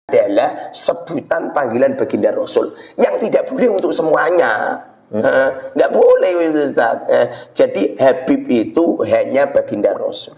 adalah sebutan panggilan baginda Rasul yang tidak boleh untuk semuanya. Nggak boleh, Ustaz. Jadi Habib itu hanya baginda Rasul.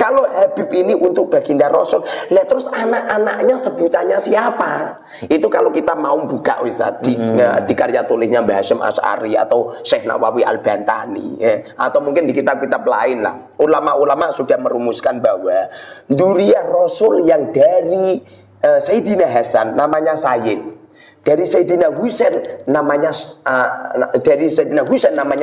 Kalau Habib ini untuk baginda Rasul, lah terus anak-anaknya sebutannya siapa? Itu kalau kita mau buka, Ustaz, di karya tulisnya Mbah Hasyim Asy'ari atau Syekh Nawawi Al-Bantani, atau mungkin di kitab-kitab lain lah. Ulama-ulama sudah merumuskan bahwa dzurriyyah Rasul yang dari Sayyidina Hasan namanya Sayyid. Dari Sayyidina Husain namanya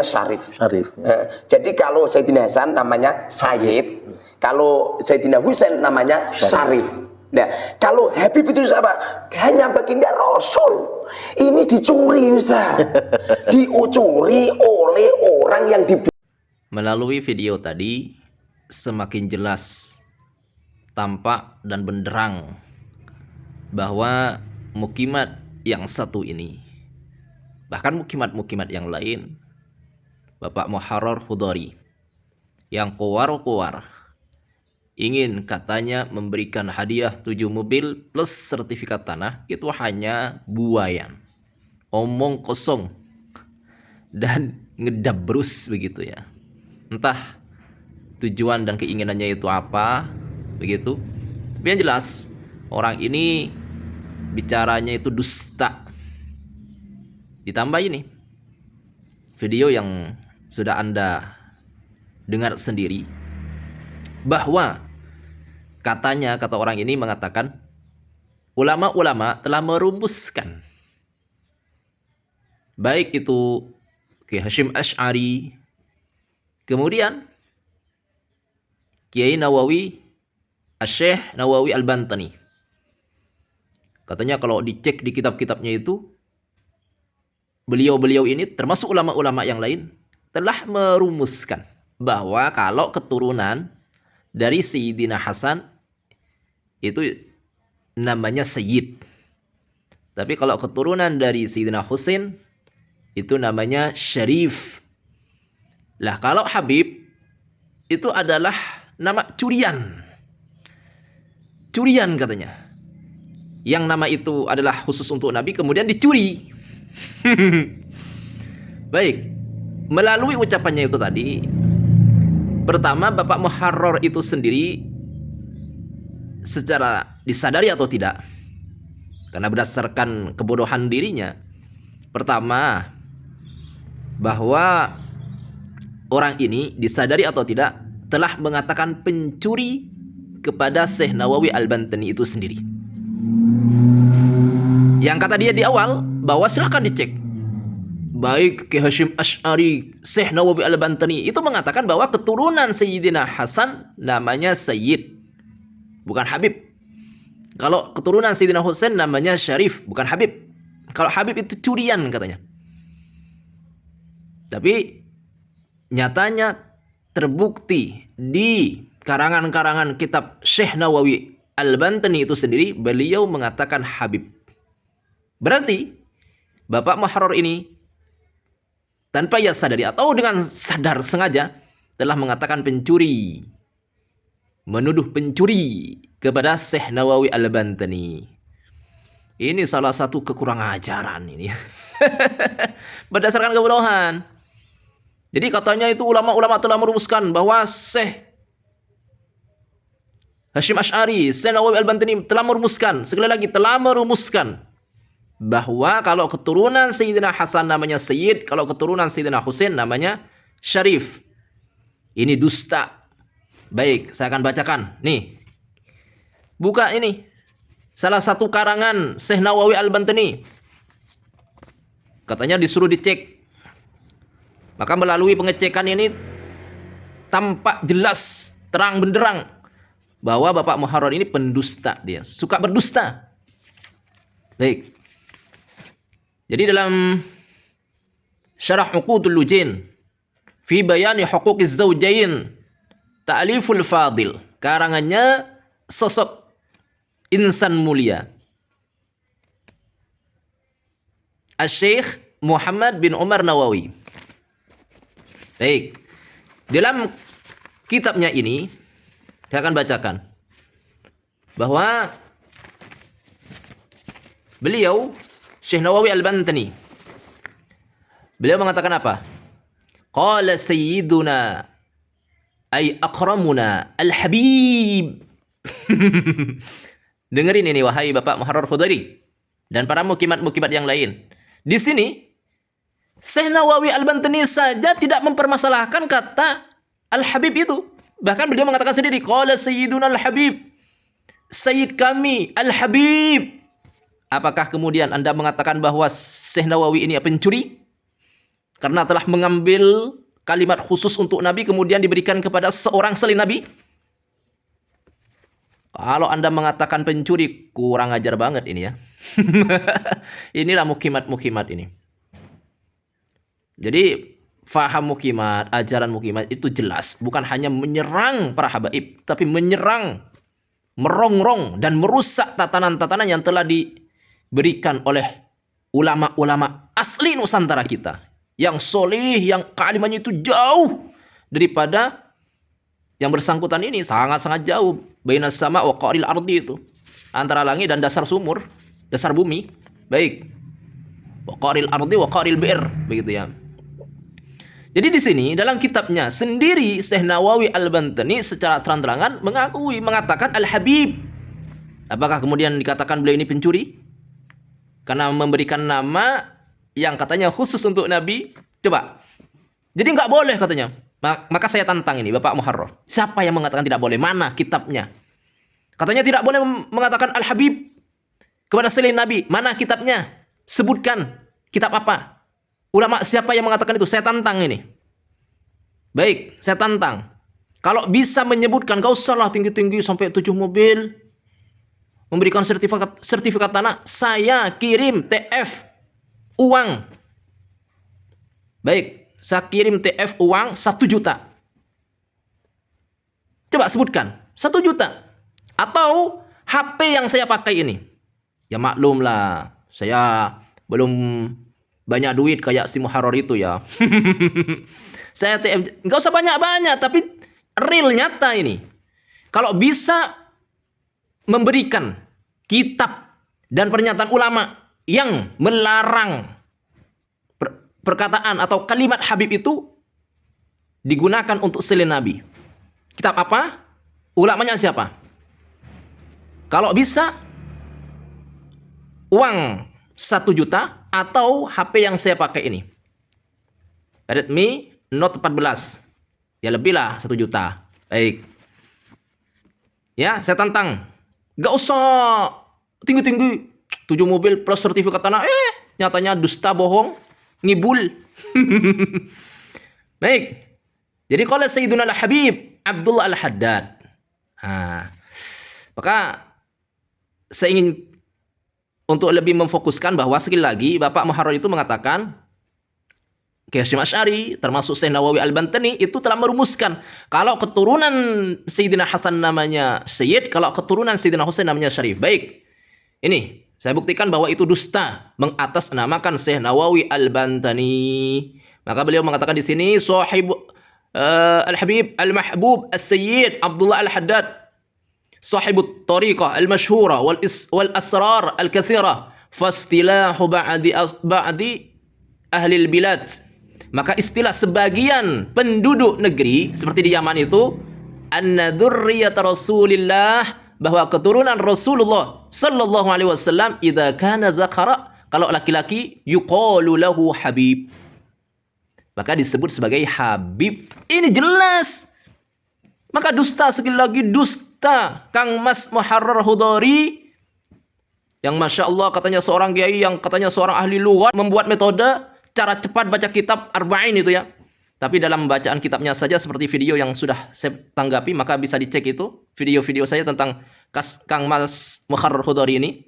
Syarif. Jadi kalau Sayyidina Hasan namanya Sayyid, kalau Sayyidina Husain namanya Syarif. Nah, kalau Habib itu siapa? Hanya baginda Rasul. Ini dicuri, Ustaz. Dicuri oleh orang yang Melalui video tadi semakin jelas tampak dan benderang bahwa mukimat yang satu ini, bahkan mukimat-mukimat yang lain, Bapak Muharrar Hudhari yang kuar-kuar ingin katanya memberikan hadiah 7 mobil plus sertifikat tanah, itu hanya buayan, omong kosong dan ngedabrus begitu ya. Entah tujuan dan keinginannya itu apa begitu. Tapi yang jelas orang ini bicaranya itu dusta. Ditambah ini video yang sudah Anda dengar sendiri, bahwa katanya, kata orang ini mengatakan ulama-ulama telah merumuskan, baik itu Kiai Hasyim Asy'ari, kemudian Kiai Nawawi, Syekh Nawawi Al-Bantani. Katanya kalau dicek di kitab-kitabnya itu, beliau-beliau ini termasuk ulama-ulama yang lain telah merumuskan bahwa kalau keturunan dari Sayyidina Hasan itu namanya Sayyid. Tapi kalau keturunan dari Sayyidina Husain itu namanya Syarif. Lah kalau Habib itu adalah nama curian. Curian katanya. Yang nama itu adalah khusus untuk Nabi kemudian dicuri. Baik, melalui ucapannya itu tadi, pertama Bapak Muharrar itu sendiri secara disadari atau tidak, karena berdasarkan kebodohan dirinya, pertama bahwa orang ini disadari atau tidak telah mengatakan pencuri kepada Syekh Nawawi Al-Bantani itu sendiri. Yang kata dia di awal bahwa silakan dicek, baik Kiai Hasyim Asy'ari, Syekh Nawawi Al-Bantani itu mengatakan bahwa keturunan Sayyidina Hasan namanya Sayyid, bukan Habib. Kalau keturunan Sayyidina Husain namanya Syarif, bukan Habib. Kalau Habib itu curian katanya. Tapi nyatanya terbukti di karangan-karangan kitab Syekh Nawawi Al-Bantani itu sendiri, beliau mengatakan Habib. Berarti Bapak Muharrar ini tanpa ia sadari atau dengan sadar sengaja telah mengatakan pencuri, menuduh pencuri kepada Syekh Nawawi Al-Bantani. Ini salah satu kekurangan ajaran ini. Berdasarkan kebodohan. Jadi katanya itu ulama-ulama telah merumuskan bahwa Syekh Hasyim Asy'ari, Syekh Nawawi Al-Bantani telah merumuskan, sekali lagi telah merumuskan, bahwa kalau keturunan Sayyidina Hasan namanya Sayyid, kalau keturunan Sayyidina Husain namanya Syarif. Ini dusta. Baik, saya akan bacakan. Nih, buka ini. Salah satu karangan Syekh Nawawi Al-Bantani. Katanya disuruh dicek. Maka melalui pengecekan ini tampak jelas, terang benderang bahwa Bapak Muharrar ini pendusta, dia suka berdusta. Baik. Jadi dalam Syarah Uqudul Lujin fi bayani huquqiz zawjain ta'liful fadil, karangannya sosok insan mulia Asy-Syaikh Muhammad bin Umar Nawawi. Baik. Dalam kitabnya ini saya akan bacakan bahwa Beliau Syekh Nawawi Al-Bantani. Beliau mengatakan apa? Qala sayyiduna ay akramuna al-habib. Dengerin ini wahai Bapak Muharrar Hudari dan para mukimat-mukimat yang lain. Di sini Syekh Nawawi Al-Bantani saja tidak mempermasalahkan kata Al-Habib itu. Bahkan beliau mengatakan sendiri, qala sayyiduna Al-Habib. Sayyid kami Al-Habib. Apakah kemudian Anda mengatakan bahwa Syekh Nawawi ini pencuri? Karena telah mengambil kalimat khusus untuk Nabi kemudian diberikan kepada seorang selain Nabi? Kalau Anda mengatakan pencuri, kurang ajar banget ini ya. Inilah mukimat-mukimat ini. Jadi faham mukimat, ajaran mukimat itu jelas. Bukan hanya menyerang para habaib, tapi menyerang, merongrong, dan merusak tatanan-tatanan yang telah diberikan oleh ulama-ulama asli Nusantara kita. Yang solih, yang kalimatnya itu jauh daripada yang bersangkutan ini. Sangat-sangat jauh. Bainas sama wa qaril ardi itu. Antara langit dan dasar sumur, dasar bumi. Baik. Wa qaril ardi wa qaril bi'r. Begitu ya. Jadi di sini dalam kitabnya sendiri Syekh Nawawi Al-Bantani secara terang-terangan mengatakan Al-Habib. Apakah kemudian dikatakan beliau ini pencuri? Karena memberikan nama yang katanya khusus untuk Nabi. Coba. Jadi nggak boleh katanya. Maka saya tantang ini Bapak Muharrar. Siapa yang mengatakan tidak boleh? Mana kitabnya? Katanya tidak boleh mengatakan Al-Habib kepada selain Nabi. Mana kitabnya? Sebutkan. Kitab apa? Ulama siapa yang mengatakan itu? Saya tantang ini. Baik, saya tantang. Kalau bisa menyebutkan, gak usahlah tinggi-tinggi sampai 7 mobil. Memberikan sertifikat tanah. Saya kirim TF uang. Baik, saya kirim TF uang 1 juta. Coba sebutkan. 1 juta. Atau HP yang saya pakai ini. Ya maklum lah. Saya belum banyak duit kayak si Muharrar itu ya. Saya TM, nggak usah banyak-banyak, tapi real nyata ini. Kalau bisa memberikan kitab dan pernyataan ulama yang melarang perkataan atau kalimat Habib itu digunakan untuk selain Nabi. Kitab apa? Ulamanya siapa? Kalau bisa uang 1 juta atau HP yang saya pakai ini. Redmi Note 14. Ya lebih lah 1 juta. Baik. Ya, saya tantang. Gak usah tinggi-tinggi. 7 mobil plus sertifikat tanah. Nyatanya dusta, bohong, ngibul. Baik. Jadi kalau Sayyiduna Al-Habib Abdullah Al-Haddad. Maka saya ingin untuk lebih memfokuskan bahwa sekali lagi Bapak Muharrar itu mengatakan Hasyim Asy'ari termasuk Syekh Nawawi Al-Bantani itu telah merumuskan kalau keturunan Sayyidina Hasan namanya Sayyid, kalau keturunan Sayyidina Husain namanya Syarif. Baik. Ini saya buktikan bahwa itu dusta mengatasnamakan Syekh Nawawi Al-Bantani. Maka beliau mengatakan di sini Sahib Al-Habib Al-Mahbub As-Sayyid Abdullah Al-Haddad Sahibut Tariqah Al-Mashhura wal Asrar Al-Kathira fastilahu ba'di ahli al-bilad. Maka istilah sebagian penduduk negeri seperti di Yaman itu anna dzurriyyat Rasulillah, bahwa keturunan Rasulullah sallallahu alaihi wasallam idza kana dzakara, kalau laki-laki yuqalu lahu Habib, maka disebut sebagai Habib. Ini jelas. Maka dusta, sekali lagi dusta. Kang Mas Muharrar Hudari yang Masya Allah katanya seorang kiai, yang katanya seorang ahli lughat, membuat metode cara cepat baca kitab Arba'in itu ya. Tapi dalam bacaan kitabnya saja seperti video yang sudah saya tanggapi, maka bisa dicek itu video-video saya tentang Kang Mas Muharrar Hudari ini.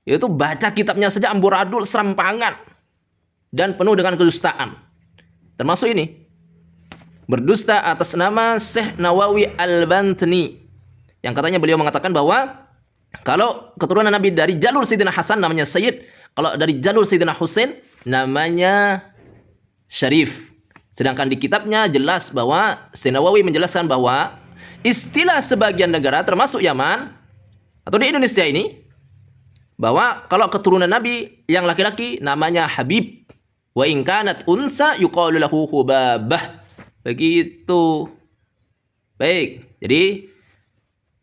Itu baca kitabnya saja amburadul, serampangan, dan penuh dengan kedustaan. Termasuk ini. Berdusta atas nama Syekh Nawawi Al-Bantani. Yang katanya beliau mengatakan bahwa kalau keturunan Nabi dari jalur Sayyidina Hasan namanya Sayyid, kalau dari jalur Sayyidina Husain namanya Syarif. Sedangkan di kitabnya jelas bahwa Syekh Nawawi menjelaskan bahwa istilah sebagian negara termasuk Yaman atau di Indonesia ini bahwa kalau keturunan Nabi yang laki-laki namanya Habib, wa in kanat unsa yuqalu lahu Hubabah. Begitu. Baik. Jadi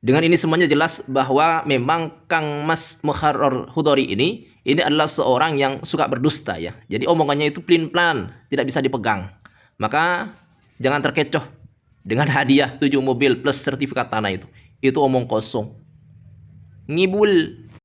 dengan ini semuanya jelas bahwa memang Kang Mas Mukharrar Hudori ini adalah seorang yang suka berdusta ya. Jadi omongannya itu pelin-pelan, tidak bisa dipegang. Maka jangan terkecoh dengan hadiah 7 mobil plus sertifikat tanah itu. Itu omong kosong. Ngibul.